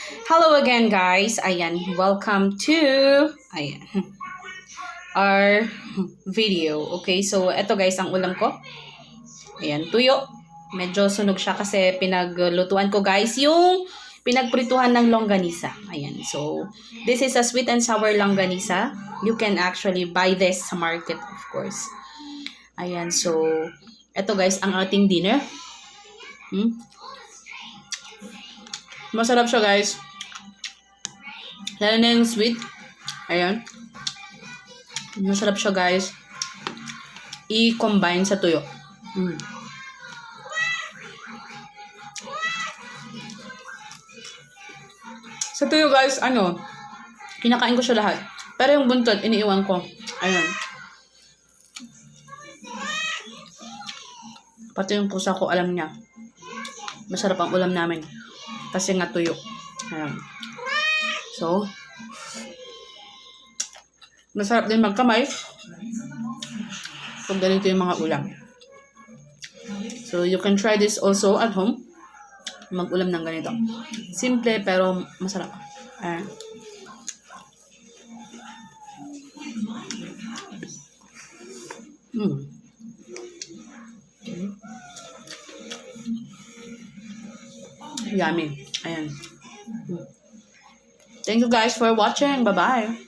Hello again guys. Ayan, welcome to ayan, our video. Okay, so eto guys ang ulam ko. Ayan, tuyo. Medyo sunog siya kasi pinaglutuan ko guys yung pinagprituhan ng longganisa. Ayan, so this is a sweet and sour longganisa. You can actually buy this sa market of course. Ayan, so eto guys ang ating dinner. Masarap siya guys. Lalo na yung sweet. Ayan. Masarap siya guys. I-combine sa tuyo. Sa tuyo guys, kinakain ko siya lahat. Pero yung buntot, iniiwan ko. Ayan. Pati yung pusa ko, alam niya. Masarap ang ulam namin. Kasi nga tuyo. Ayan. So, masarap din magkamay kung ganito yung mga ulam. So, you can try this also at home. Mag-ulam ng ganito. Simple pero masarap. Ayan. Yummy. Ayan. Thank you guys for watching. Bye-bye.